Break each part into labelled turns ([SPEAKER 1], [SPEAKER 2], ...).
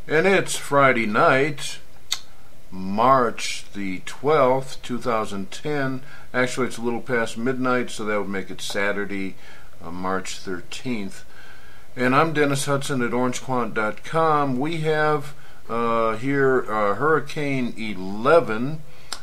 [SPEAKER 1] And it's Friday night, March the 12th, 2010. Actually, it's a little past midnight, so that would make it Saturday, March 13th. And I'm Dennis Hudson at orangequant.com. We have here Hurricane11.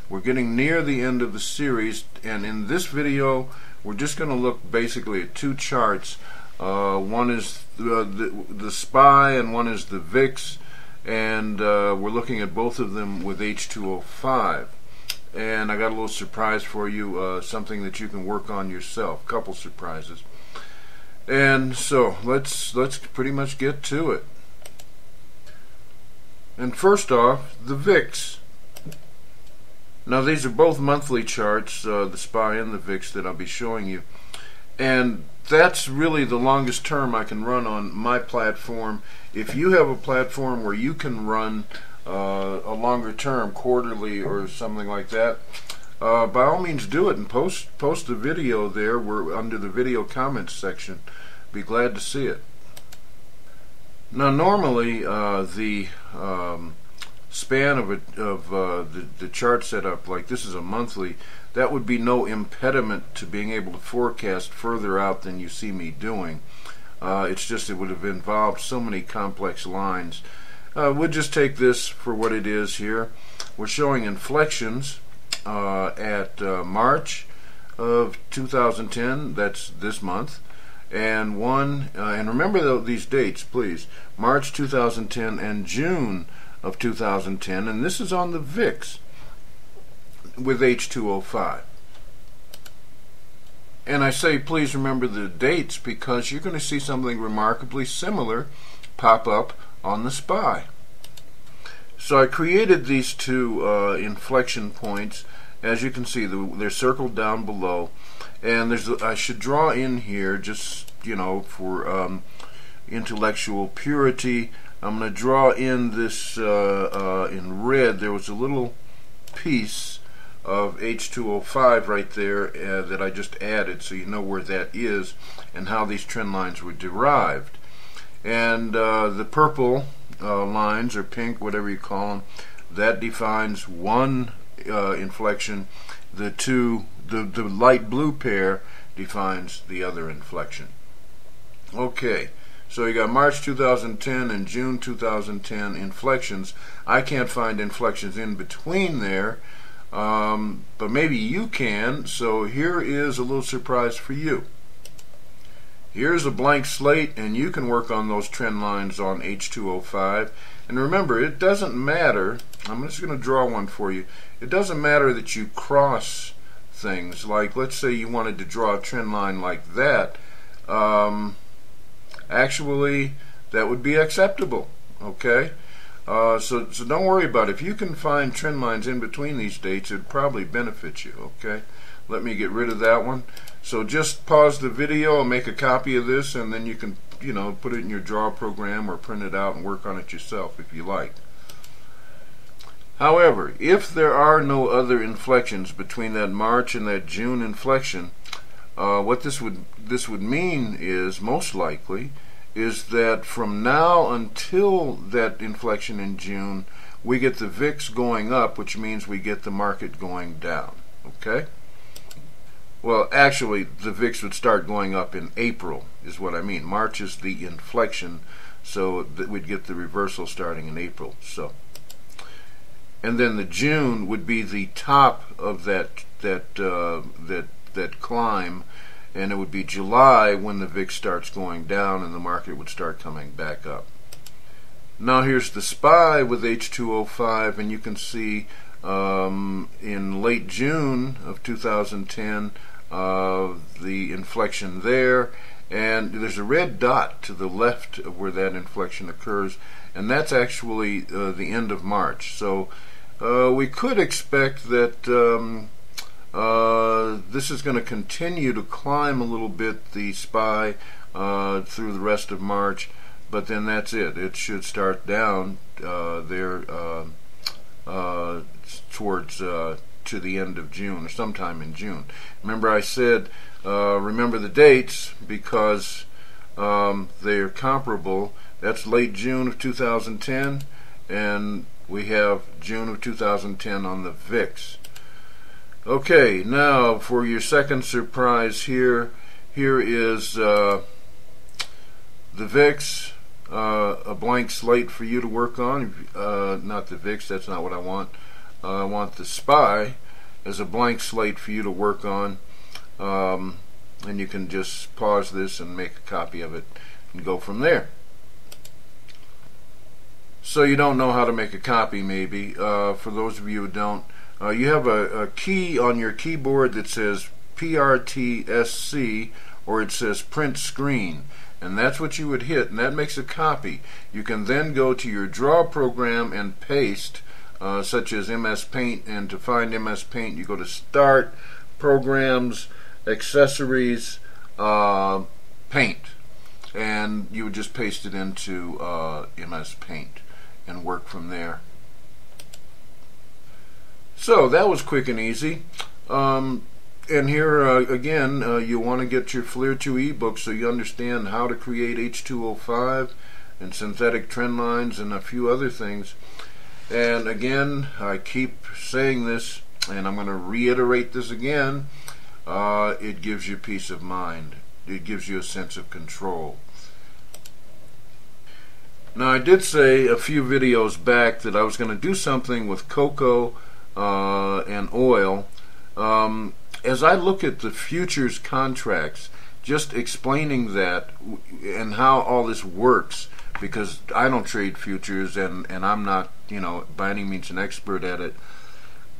[SPEAKER 1] We're getting near the end of the series, and in this video, we're just going to look basically at two charts. One is the SPY and one is the VIX, and we're looking at both of them with h2o5. And I got a little surprise for you, something that you can work on yourself. Couple surprises. And so let's pretty much get to it. And first off, the VIX. Now these are both monthly charts, the SPY and the VIX, that I'll be showing you. And that's really the longest term I can run on my platform. If you have a platform where you can run a longer term, quarterly or something like that, by all means do it and post the video there. We're under the video comments section. Be glad to see it. Now normally the span of the chart setup, like this is a monthly, that would be no impediment to being able to forecast further out than you see me doing. It's just it would have involved so many complex lines. We'll just take this for what it is here. We're showing inflections at March of 2010, that's this month, and remember these dates, please. March 2010 and June of 2010, and this is on the VIX with h2o5. And I say please remember the dates because you're going to see something remarkably similar pop up on the SPY. So I created these two inflection points. As you can see, they're circled down below, and I should draw in here, just for intellectual purity, I'm going to draw in this in red. There was a little piece of h2o5 right there that I just added, so you know where that is and how these trend lines were derived. And the purple lines, or pink, whatever you call them, that defines one inflection. The light blue pair defines the other inflection. Okay, so you got March 2010 and June 2010 inflections. I can't find inflections in between there, but maybe you can. So here is a little surprise for you. Here's a blank slate, and you can work on those trend lines on h2o5. And remember, it doesn't matter. I'm just going to draw one for you. It doesn't matter that you cross things. Like, let's say you wanted to draw a trend line like that. Actually, that would be acceptable. Okay, so don't worry about it. If you can find trend lines in between these dates, it'd probably benefit you. Okay, let me get rid of that one. So just pause the video and make a copy of this, and then you can put it in your draw program or print it out and work on it yourself if you like. However, if there are no other inflections between that March and that June inflection, what this would mean is, most likely, is that from now until that inflection in June, we get the VIX going up, which means we get the market going down. Okay? Well, actually, the VIX would start going up in April, is what I mean. March is the inflection, so that we'd get the reversal starting in April. So, and then the June would be the top of that climb, and it would be July when the VIX starts going down and the market would start coming back up. Now here's the SPY with h2o5, and you can see in late June of 2010 the inflection there, and there's a red dot to the left of where that inflection occurs, and that's actually the end of March. So we could expect that this is going to continue to climb a little bit, the SPY, through the rest of March, but then that's it. It should start down there towards to the end of June, or sometime in June. Remember I said, remember the dates, because they're comparable. That's late June of 2010, and we have June of 2010 on the VIX. Okay, now for your second surprise here is the VIX, a blank slate for you to work on. Not the VIX, that's not what I want. I want the SPY as a blank slate for you to work on. And you can just pause this and make a copy of it and go from there. So you don't know how to make a copy, maybe. For those of you who don't, you have a key on your keyboard that says PRTSC, or it says print screen, and that's what you would hit, and that makes a copy. You can then go to your draw program and paste, such as MS Paint, and to find MS Paint you go to Start, Programs, Accessories, Paint, and you would just paste it into MS Paint and work from there. So that was quick and easy. And here again, you want to get your FLIR 2 ebook so you understand how to create H2o5 and synthetic trend lines and a few other things. And again, I keep saying this, and I'm going to reiterate this again. It gives you peace of mind. It gives you a sense of control. Now, I did say a few videos back that I was going to do something with cocoa and oil. As I look at the futures contracts, just explaining that and how all this works, because I don't trade futures and I'm not, by any means an expert at it,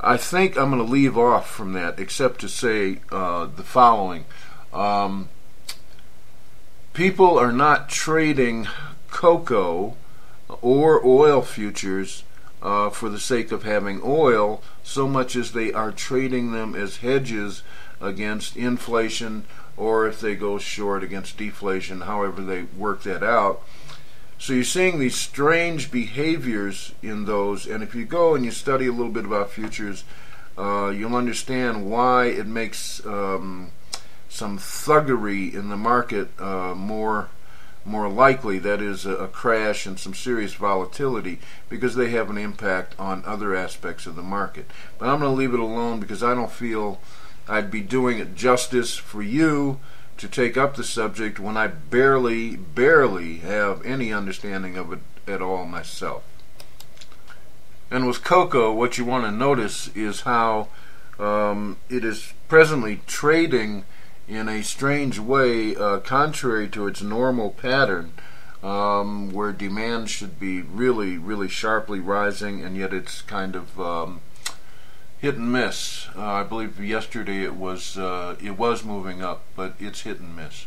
[SPEAKER 1] I think I'm going to leave off from that, except to say the following. People are not trading cocoa or oil futures for the sake of having oil, so much as they are trading them as hedges against inflation, or if they go short against deflation, however they work that out. So you're seeing these strange behaviors in those, and if you go and you study a little bit about futures, you'll understand why it makes some thuggery in the market more likely, that is a crash and some serious volatility, because they have an impact on other aspects of the market. But I'm going to leave it alone because I don't feel I'd be doing it justice for you to take up the subject when I barely have any understanding of it at all myself. And with cocoa, what you want to notice is how it is presently trading in a strange way, contrary to its normal pattern, where demand should be really sharply rising, and yet it's kind of hit and miss. I believe yesterday it was moving up, but it's hit and miss.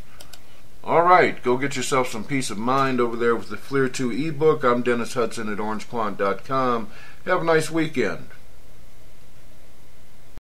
[SPEAKER 1] Alright, go get yourself some peace of mind over there with the FLIR 2 ebook. I'm Dennis Hudson at orangequant.com. Have a nice weekend.